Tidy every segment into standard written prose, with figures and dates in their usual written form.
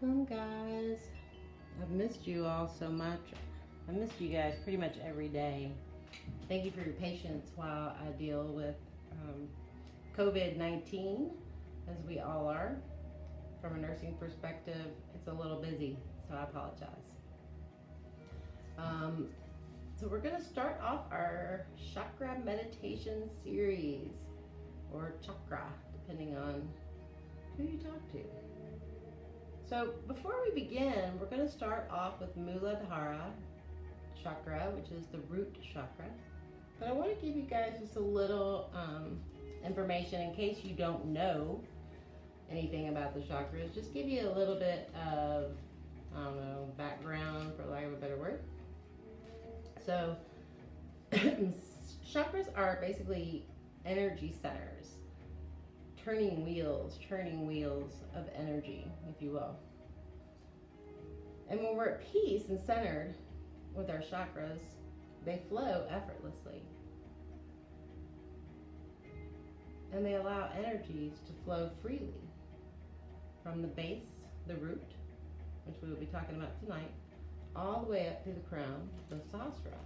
Welcome, guys. I've missed you all so much. I missed you guys pretty much every day. Thank you for your patience while I deal with COVID-19, as we all are. From a nursing perspective, it's a little busy, so I apologize. So we're going to start off our chakra meditation series, or chakra, depending on who you talk to. So before we begin, we're going to start off with Muladhara Chakra, which is the root chakra. But I want to give you guys just a little information in case you don't know anything about the chakras. Just give you a little bit of, I don't know, background, for lack of a better word. So chakras are basically energy centers, turning wheels of energy, if you will. And when we're at peace and centered with our chakras, they flow effortlessly. And they allow energies to flow freely from the base, the root, which we will be talking about tonight, all the way up through the crown, the sahasrara.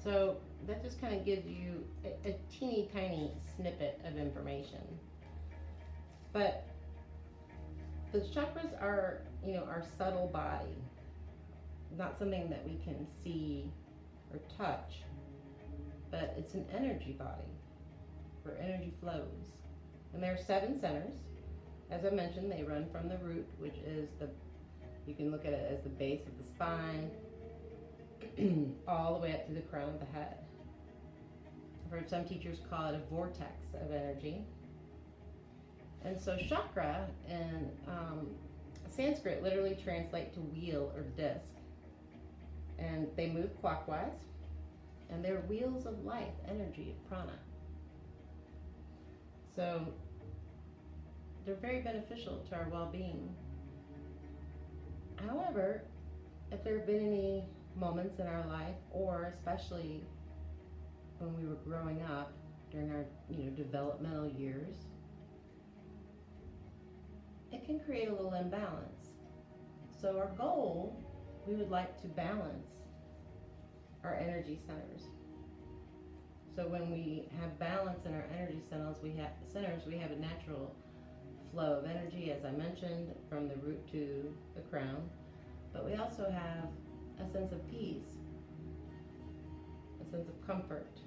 So that just kind of gives you a teeny tiny snippet of information. But the chakras are, our subtle body, not something that we can see or touch, but it's an energy body where energy flows. And there are 7 centers. As I mentioned, they run from the root, which is you can look at it as the base of the spine, all the way up to the crown of the head. I've heard some teachers call it a vortex of energy. And so chakra in Sanskrit literally translate to wheel or disc. And they move clockwise, and they're wheels of life, energy, prana. So they're very beneficial to our well-being. However, if there have been any moments in our life, or especially when we were growing up during our developmental years, it can create a little imbalance. So our goal, we would like to balance our energy centers. So when we have balance in our energy centers, we have a natural flow of energy, as I mentioned, from the root to the crown. But we also have a sense of peace, a sense of comfort,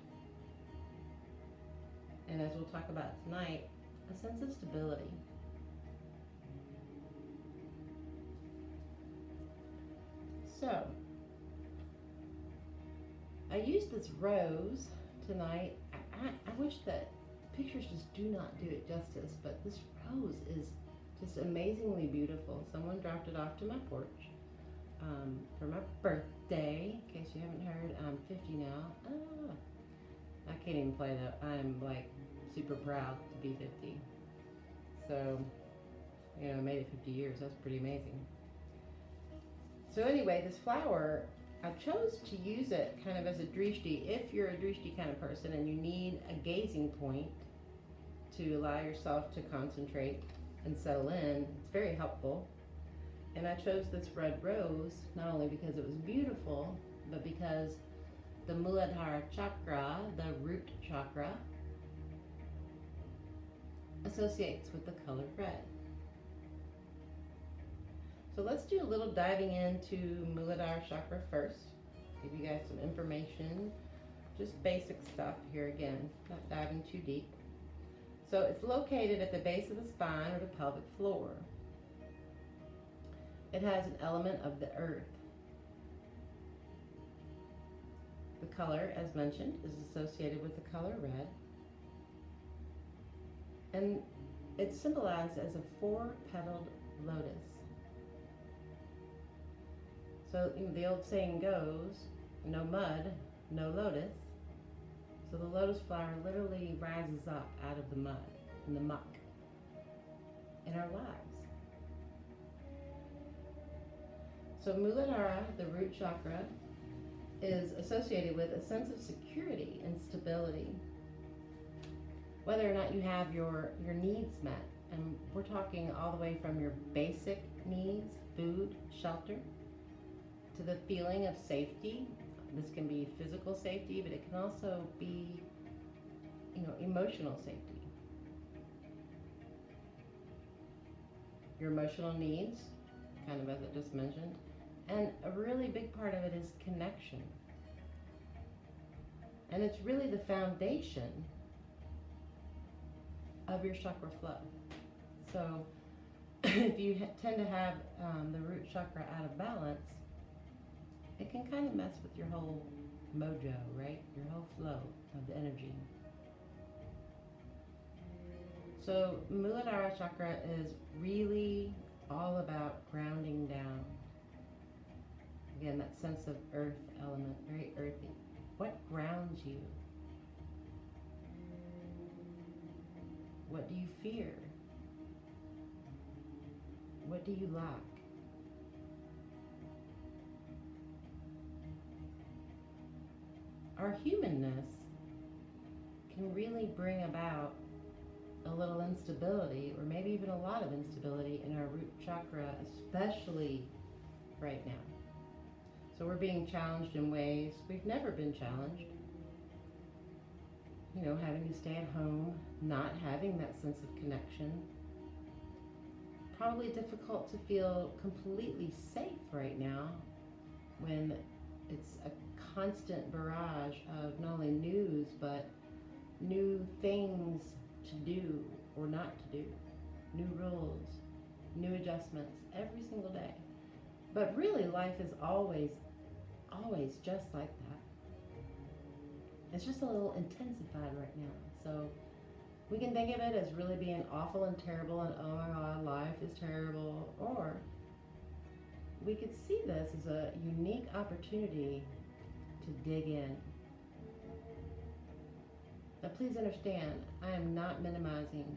and as we'll talk about tonight, a sense of stability. So, I used this rose tonight. I wish that pictures just do not do it justice, but this rose is just amazingly beautiful. Someone dropped it off to my porch for my birthday. In case you haven't heard, I'm 50 now. I can't even play that. I'm like super proud to be 50. So, I made it 50 years. That's pretty amazing. So anyway, this flower, I chose to use it kind of as a drishti. If you're a drishti kind of person and you need a gazing point to allow yourself to concentrate and settle in, it's very helpful. And I chose this red rose not only because it was beautiful, but because the Muladhara Chakra, the root chakra, associates with the color red. So let's do a little diving into Muladhara Chakra first. Give you guys some information, just basic stuff here again, not diving too deep. So it's located at the base of the spine or the pelvic floor. It has an element of the earth. The color, as mentioned, is associated with the color red. And it's symbolized as a 4-petaled lotus. So the old saying goes, no mud, no lotus. So the lotus flower literally rises up out of the mud and the muck in our lives. So Muladhara, the root chakra, is associated with a sense of security and stability. Whether or not you have your needs met And we're talking all the way from your basic needs, food, shelter, to the feeling of safety. This can be physical safety, but it can also be, emotional safety. Your emotional needs, kind of as I just mentioned, and a really big part of it is connection. And it's really the foundation of your chakra flow. So if you tend to have the root chakra out of balance, it can kind of mess with your whole mojo, right? Your whole flow of the energy. So Muladhara Chakra is really all about grounding down. Again, that sense of earth element, very earthy. What grounds you? What do you fear? What do you lack? Our humanness can really bring about a little instability, or maybe even a lot of instability in our root chakra, especially right now. So we're being challenged in ways we've never been challenged. Having to stay at home, not having that sense of connection. Probably difficult to feel completely safe right now when it's a constant barrage of not only news, but new things to do or not to do, new rules, new adjustments every single day. But really, life is always just like that. It's just a little intensified right now. So we can think of it as really being awful and terrible and oh my God, life is terrible. Or we could see this as a unique opportunity to dig in. Now please understand, I am not minimizing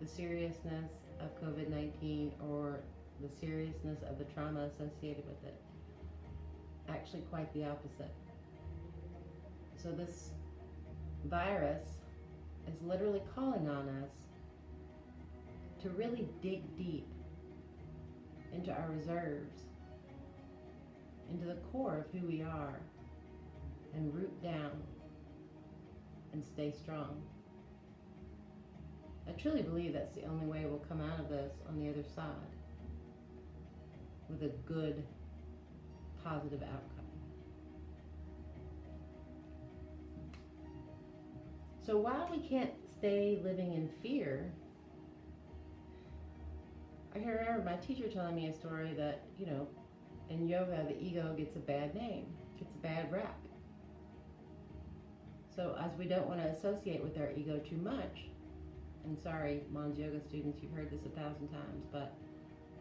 the seriousness of COVID-19 or the seriousness of the trauma associated with it. Actually, quite the opposite. So this virus is literally calling on us to really dig deep into our reserves, into the core of who we are, and root down and stay strong. I truly believe that's the only way we'll come out of this on the other side, with a good, positive outcome. So while we can't stay living in fear, I can remember my teacher telling me a story that, in yoga, the ego gets a bad name, gets a bad rap. So as we don't want to associate with our ego too much, and sorry, Mons Yoga students, you've heard this 1,000 times, but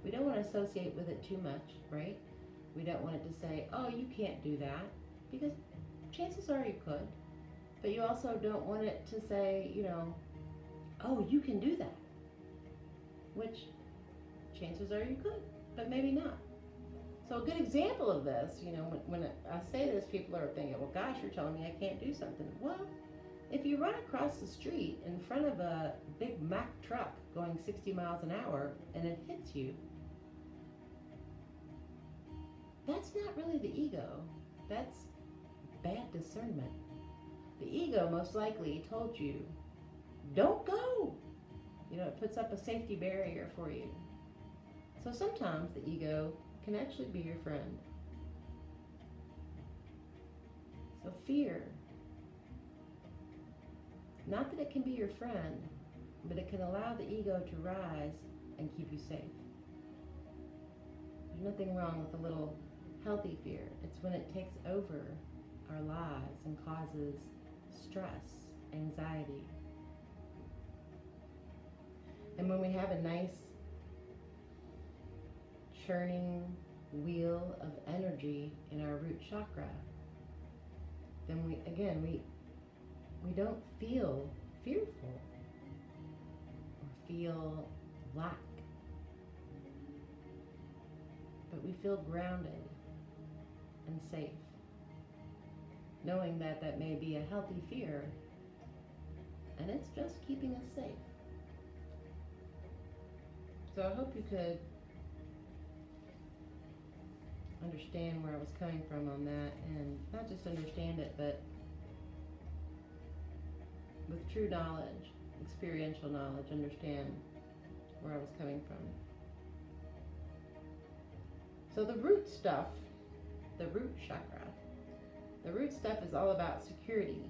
we don't want to associate with it too much, right? We don't want it to say, oh, you can't do that, because chances are you could. But you also don't want it to say, oh, you can do that, which chances are you could, but maybe not. So a good example of this, when I say this, people are thinking, well, gosh, you're telling me I can't do something. Well, if you run across the street in front of a big Mack truck going 60 miles an hour and it hits you, that's not really the ego. That's bad discernment. The ego most likely told you, don't go. It puts up a safety barrier for you. So sometimes the ego can actually be your friend. So fear, not that it can be your friend, but it can allow the ego to rise and keep you safe. There's nothing wrong with a little healthy fear. It's when it takes over our lives and causes stress, anxiety. And when we have a nice churning wheel of energy in our root chakra, then we don't feel fearful or feel lack, but we feel grounded and safe, knowing that that may be a healthy fear and it's just keeping us safe. So I hope you could understand where I was coming from on that, and not just understand it, but with true knowledge, experiential knowledge, understand where I was coming from. So the root stuff, the root chakra, the root stuff is all about security.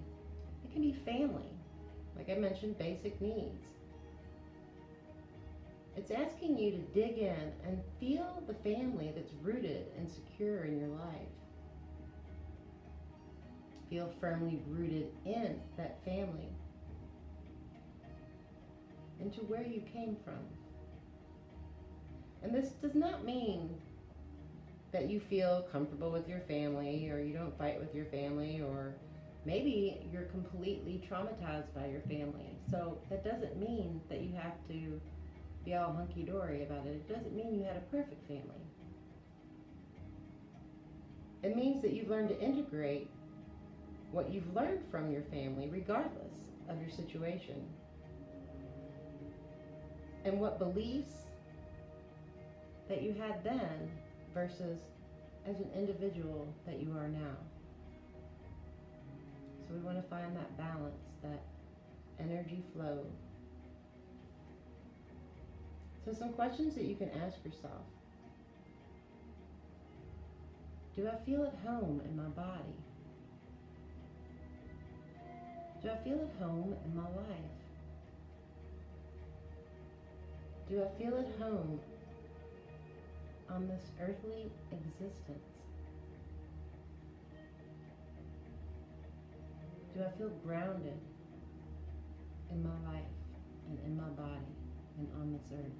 It can be family, like I mentioned, basic needs. It's asking you to dig in and feel the family that's rooted and secure in your life. Feel firmly rooted in that family, into where you came from. And this does not mean that you feel comfortable with your family, or you don't fight with your family, or maybe you're completely traumatized by your family. So that doesn't mean that you have to be all hunky-dory about it. It doesn't mean you had a perfect family. It means that you've learned to integrate what you've learned from your family, regardless of your situation, and what beliefs that you had then versus as an individual that you are now. So we want to find that balance, that energy flow. So some questions that you can ask yourself. Do I feel at home in my body? Do I feel at home in my life? Do I feel at home on this earthly existence? Do I feel grounded in my life and in my body and on this earth?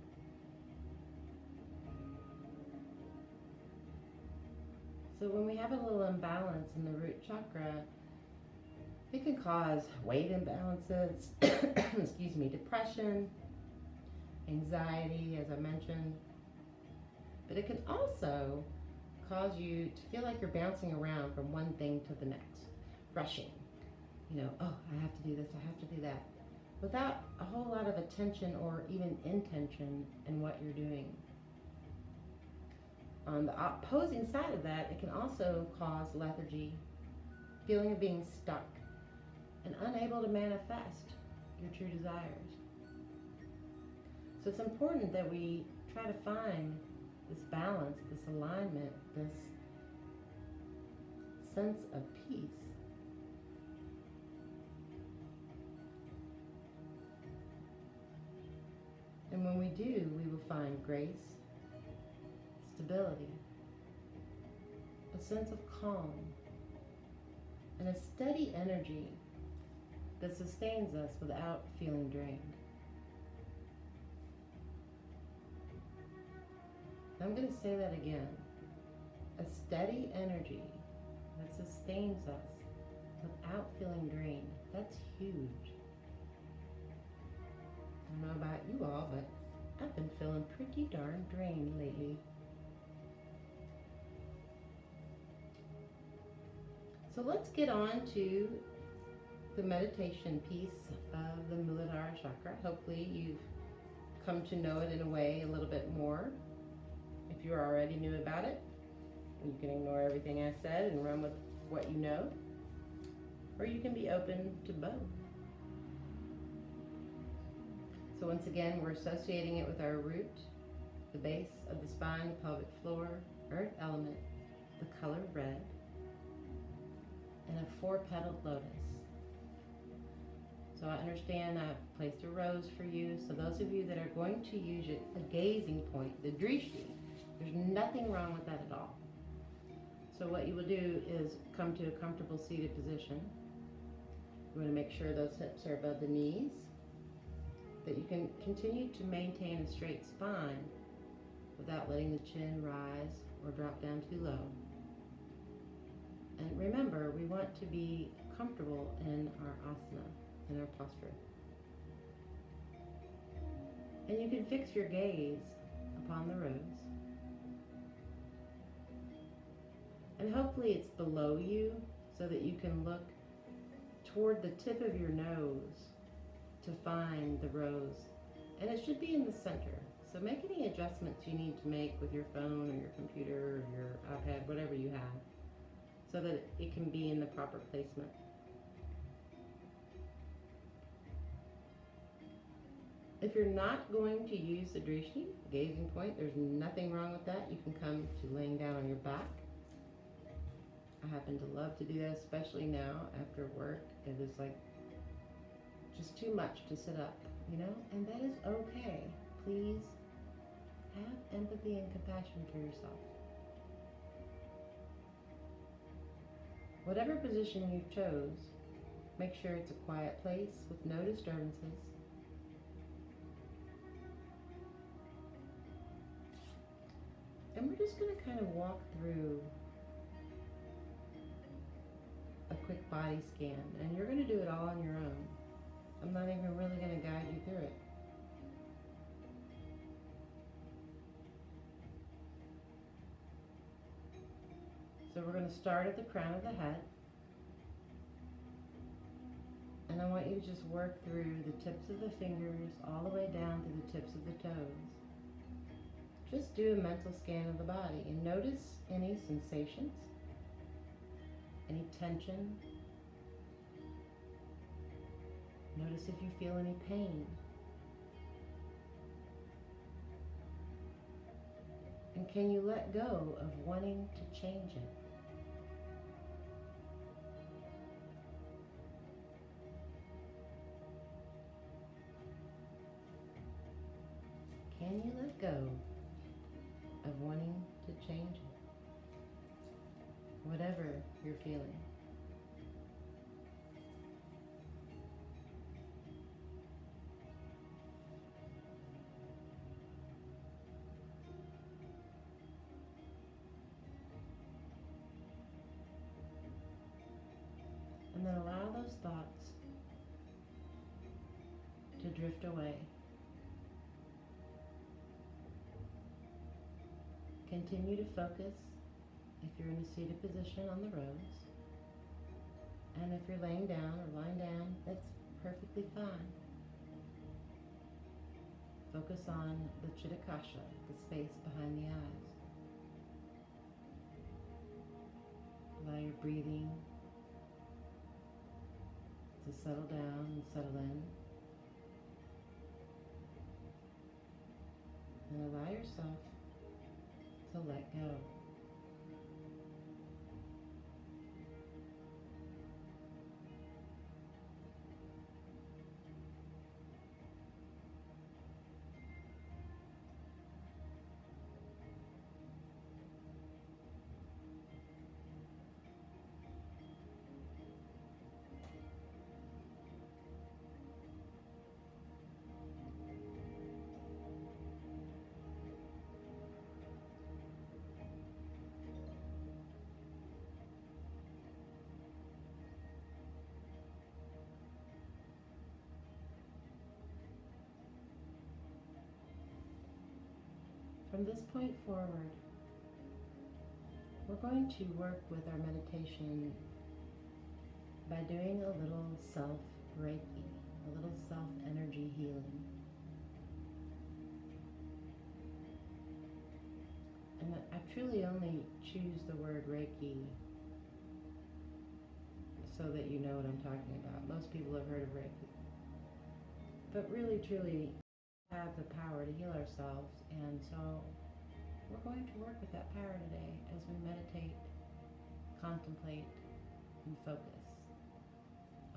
So when we have a little imbalance in the root chakra, it can cause weight imbalances, excuse me, depression, anxiety, as I mentioned. But it can also cause you to feel like you're bouncing around from one thing to the next, rushing. You know, oh, I have to do this, I have to do that, without a whole lot of attention or even intention in what you're doing. On the opposing side of that, it can also cause lethargy, feeling of being stuck, and unable to manifest your true desires. So it's important that we try to find this balance, this alignment, this sense of peace. And when we do, we will find grace, stability, a sense of calm, and a steady energy that sustains us without feeling drained. I'm going to say that again. A steady energy that sustains us without feeling drained. That's huge. I don't know about you all, but I've been feeling pretty darn drained lately. So let's get on to the meditation piece of the Muladhara Chakra. Hopefully you've come to know it in a way a little bit more. If you already knew about it, you can ignore everything I said and run with what you know, or you can be open to both. So once again, we're associating it with our root, the base of the spine, the pelvic floor, earth element, the color red, and a 4-petaled lotus. So I understand I've placed a rose for you. So those of you that are going to use it, a gazing point, the drishti, there's nothing wrong with that at all. So what you will do is come to a comfortable seated position. You want to make sure those hips are above the knees, that you can continue to maintain a straight spine without letting the chin rise or drop down too low. And remember, we want to be comfortable in our asana, in our posture. And you can fix your gaze upon the rose. And hopefully it's below you so that you can look toward the tip of your nose to find the rose. And it should be in the center, So make any adjustments you need to make with your phone or your computer or your iPad, whatever you have, so that it can be in the proper placement. If you're not going to use the drishti, gazing point, there's nothing wrong with that. You can come to laying down on your back. I happen to love to do that, especially now after work. It is like just too much to sit up, you know? And that is okay. Please have empathy and compassion for yourself. Whatever position you chose, make sure it's a quiet place with no disturbances. And we're just going to kind of walk through a quick body scan. And you're going to do it all on your own. I'm not even really going to guide you through it. So we're going to start at the crown of the head. And I want you to just work through the tips of the fingers all the way down to the tips of the toes. Just do a mental scan of the body and notice any sensations, any tension. Notice if you feel any pain. And can you let go of wanting to change it? Can you let go of wanting to change it? Whatever you're feeling. And then allow those thoughts to drift away. Continue to focus if you're in a seated position on the rose. And if you're laying down or lying down, that's perfectly fine. Focus on the Chitakasha, the space behind the eyes. Allow your breathing to settle down and settle in. And allow yourself to let go. From this point forward, we're going to work with our meditation by doing a little self-Reiki, a little self-energy healing. And I truly only choose the word Reiki so that you know what I'm talking about. Most people have heard of Reiki. But really, truly, have the power to heal ourselves, and so we're going to work with that power today as we meditate, contemplate, and focus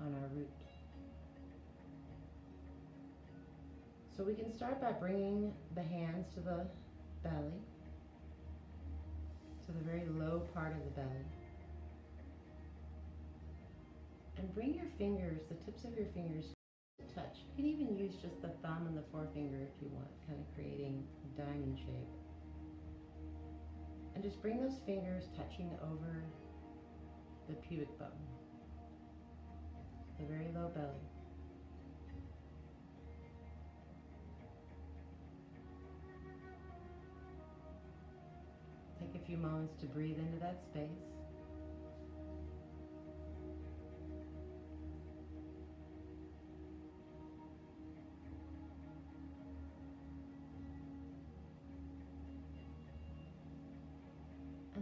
on our root. So we can start by bringing the hands to the belly, to the very low part of the belly, and bring your fingers, the tips of your fingers, touch. You can even use just the thumb and the forefinger if you want, kind of creating a diamond shape. And just bring those fingers touching over the pubic bone, the very low belly. Take a few moments to breathe into that space.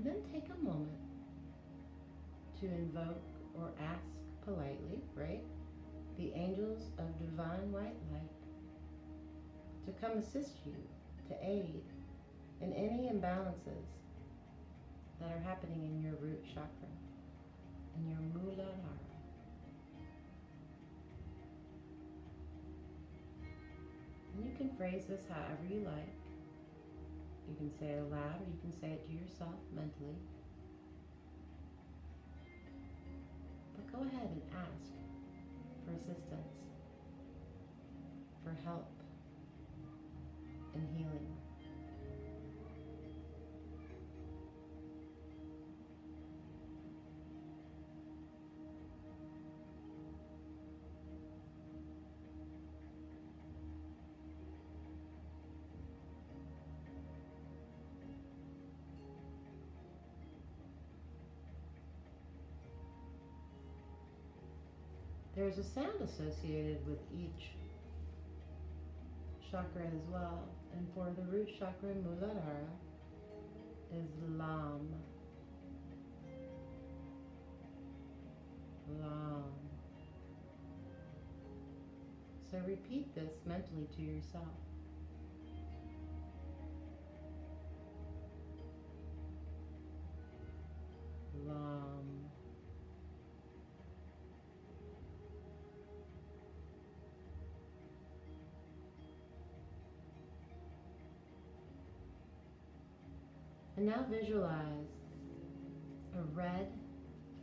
And then take a moment to invoke or ask politely, right, the angels of divine white light to come assist you, to aid in any imbalances that are happening in your root chakra, in your Muladhara. And you can phrase this however you like. You can say it aloud or you can say it to yourself mentally. But go ahead and ask for assistance, for help in healing. There's a sound associated with each chakra as well. And for the root chakra, Muladhara, is Lam. Lam. So repeat this mentally to yourself. Lam. And now visualize a red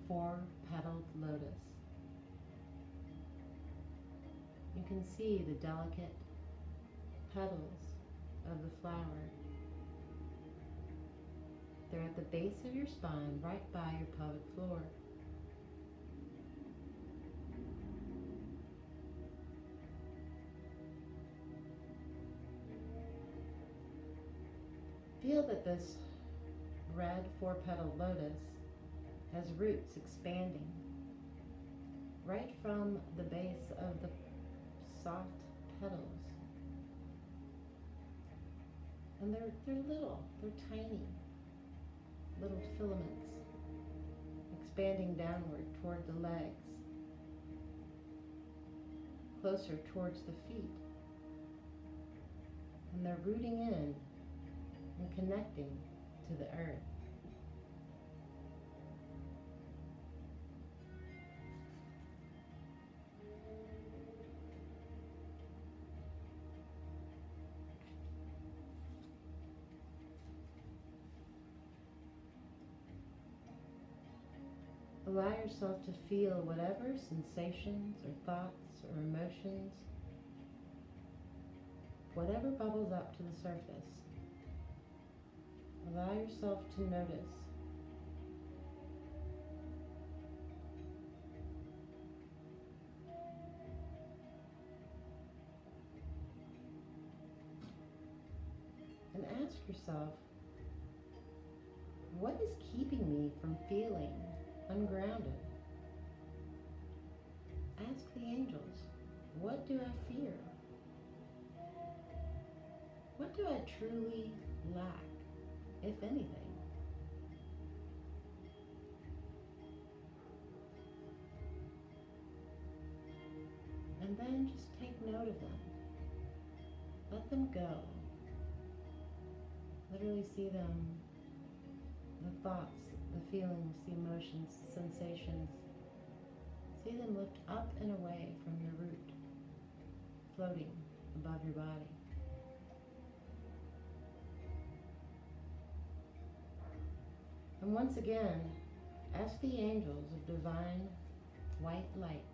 4-petaled lotus. You can see the delicate petals of the flower. They're at the base of your spine, right by your pelvic floor. Feel that this red 4-petaled lotus has roots expanding right from the base of the soft petals. And they're little, they're tiny, little filaments expanding downward toward the legs, closer towards the feet. And they're rooting in and connecting to the earth. Allow yourself to feel whatever sensations or thoughts or emotions, whatever bubbles up to the surface. Allow yourself to notice. And ask yourself, what is keeping me from feeling ungrounded? Ask the angels, what do I fear? What do I truly lack, if anything? And then just take note of them. Let them go. Literally see them, the thoughts, the feelings, the emotions, the sensations. See them lift up and away from your root, floating above your body. And once again, ask the angels of divine white light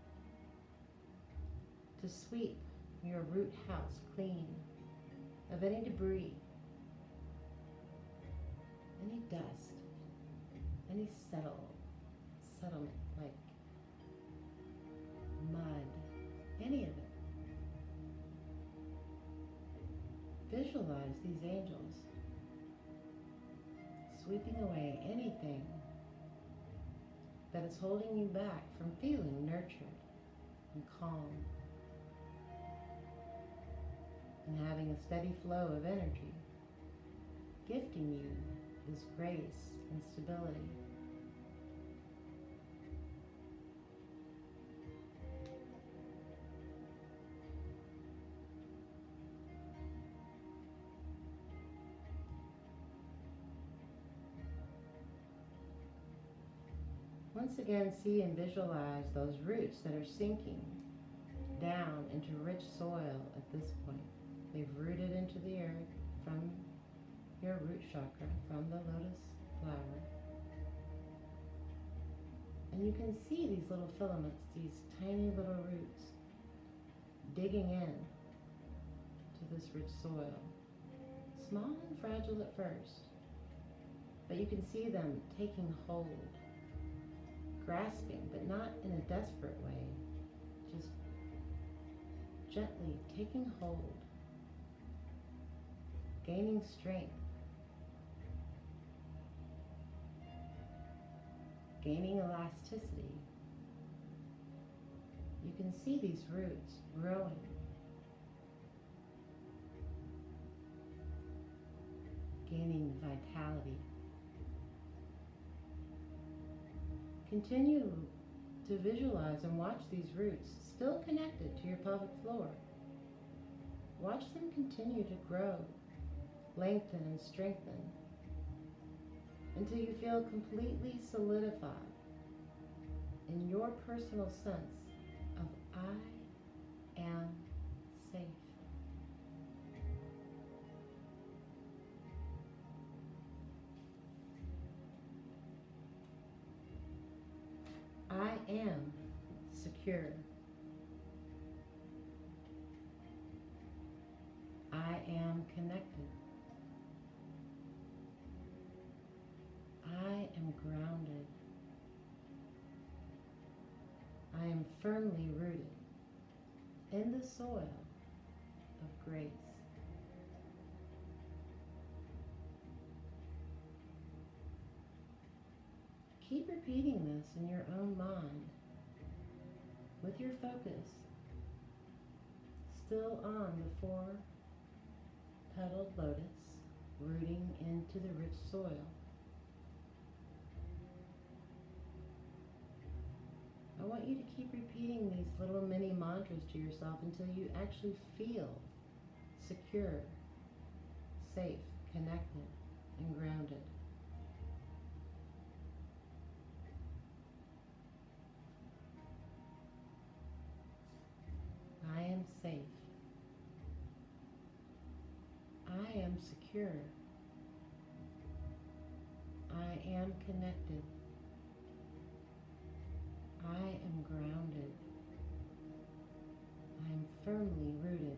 to sweep your root house clean of any debris, any dust, any settlement like mud, any of it. Visualize these angels sweeping away anything that is holding you back from feeling nurtured and calm and having a steady flow of energy, gifting you this grace and stability. Once again, see and visualize those roots that are sinking down into rich soil at this point. They've rooted into the earth from your root chakra, from the lotus flower. And you can see these little filaments, these tiny little roots, digging in to this rich soil. Small and fragile at first, but you can see them taking hold, grasping, but not in a desperate way, just gently taking hold, gaining strength, gaining elasticity. You can see these roots growing, gaining vitality. Continue to visualize and watch these roots still connected to your pelvic floor. Watch them continue to grow, lengthen, and strengthen until you feel completely solidified in your personal sense of I am safe. I am secure. I am connected. I am grounded. I am firmly rooted in the soil of grace. Keep repeating this in your own mind with your focus still on the four-petaled lotus rooting into the rich soil. I want you to keep repeating these little mini mantras to yourself until you actually feel secure, safe, connected, and grounded. I am safe. I am secure. I am connected. I am grounded. I am firmly rooted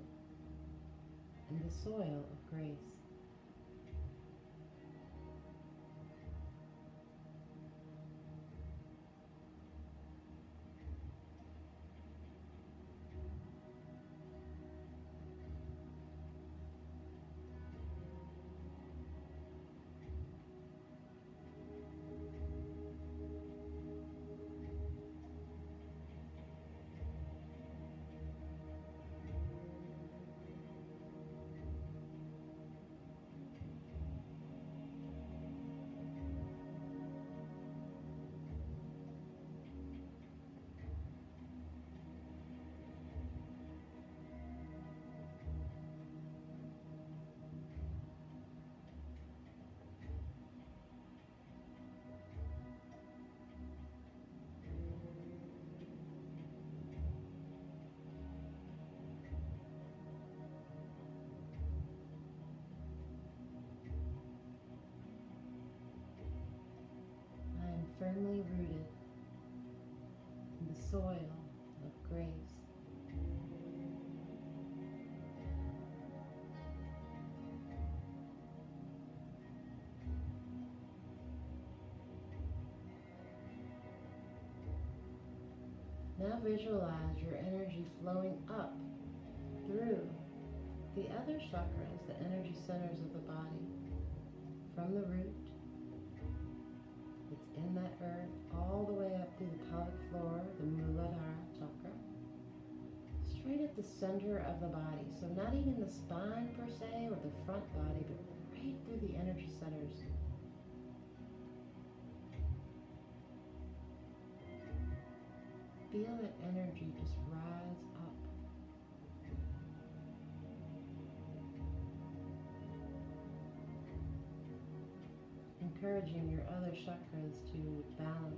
in the soil of grace. Firmly rooted in the soil of grace. Now visualize your energy flowing up through the other chakras, the energy centers of the body, from the root in that earth, all the way up through the pelvic floor, the Muladhara Chakra, straight at the center of the body. So not even the spine per se or the front body, but right through the energy centers. feel that energy just rise up. Encouraging your other chakras to balance.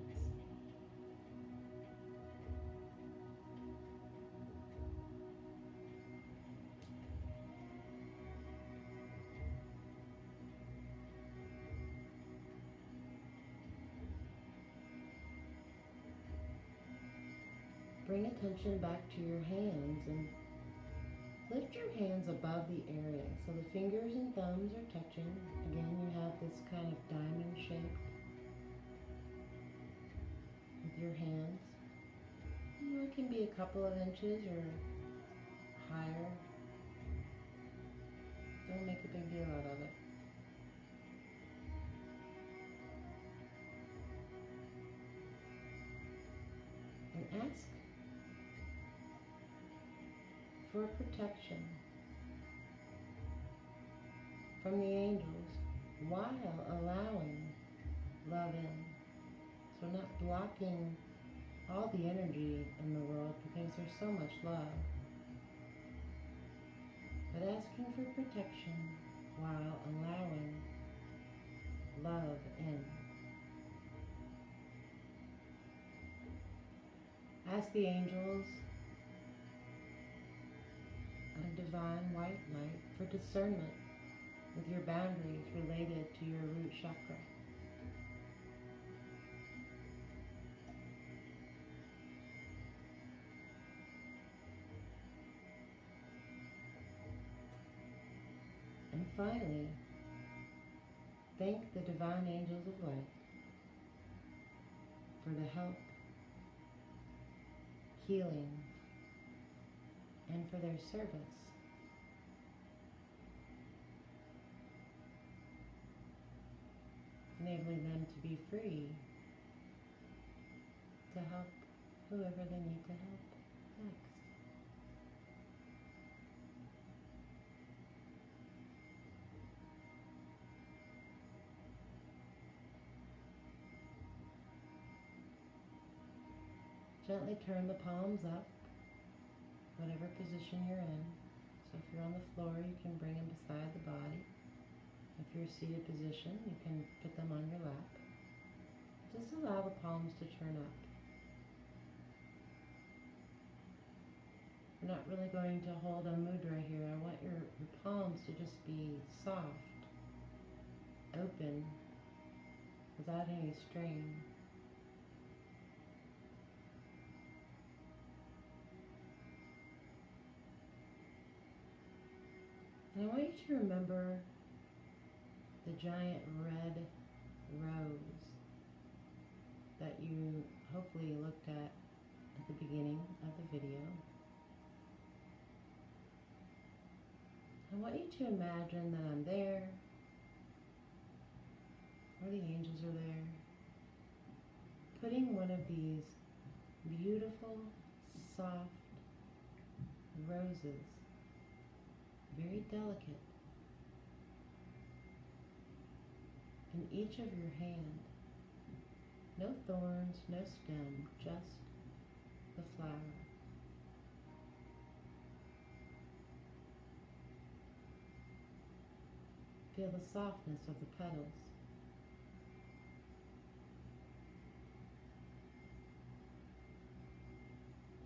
Bring attention back to your hands and lift your hands above the area so the fingers and thumbs are touching. Again, you have this kind of diamond shape with your hands. It can be a couple of inches or higher. Don't make a big deal out of it. And ask for protection from the angels while allowing love in. So not blocking all the energy in the world because there's so much love, but asking for protection while allowing love in. Ask the angels and divine white light for discernment with your boundaries related to your root chakra. And finally, thank the divine angels of light for the help, healing, and for their service. Enabling them to be free to help whoever they need to help next. Gently turn the palms up, whatever position you're in. So if you're on the floor, you can bring them beside the body. If you're seated position, you can put them on your lap. Just allow the palms to turn up. We're not really going to hold a mudra here. I want your palms to just be soft, open, without any strain. And I want you to remember the giant red rose that you hopefully looked at the beginning of the video. I want you to imagine that I'm there, or the angels are there, putting one of these beautiful, soft roses, very delicate, in each of your hand. No thorns, no stem, just the flower. Feel the softness of the petals.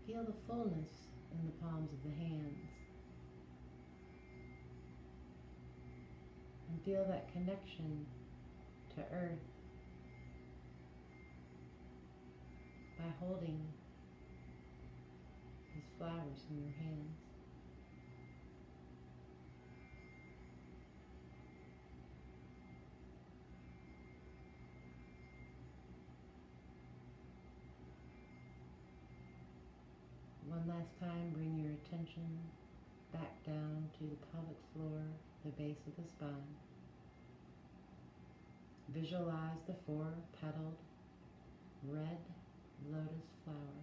Feel the fullness in the palms of the hands. And feel that connection to earth by holding these flowers in your hands. One last time, bring your attention back down to the pelvic floor, the base of the spine. Visualize the four-petaled red lotus flower.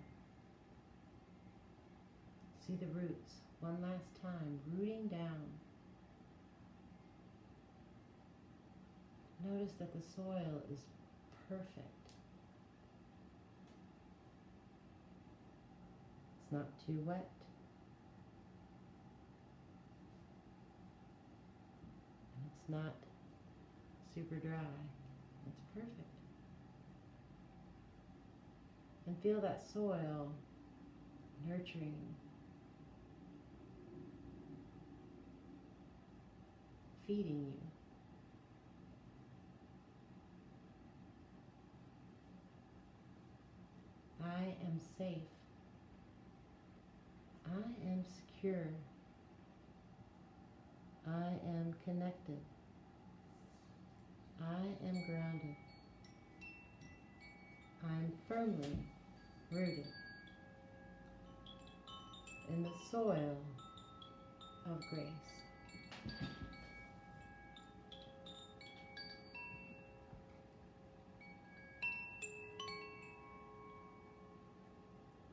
See the roots one last time, rooting down. Notice that the soil is perfect. It's not too wet. And it's not super dry. It's perfect. And feel that soil nurturing, feeding you. I am safe. I am secure. I am connected. I am grounded. I am firmly rooted in the soil of grace.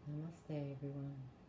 Namaste, everyone.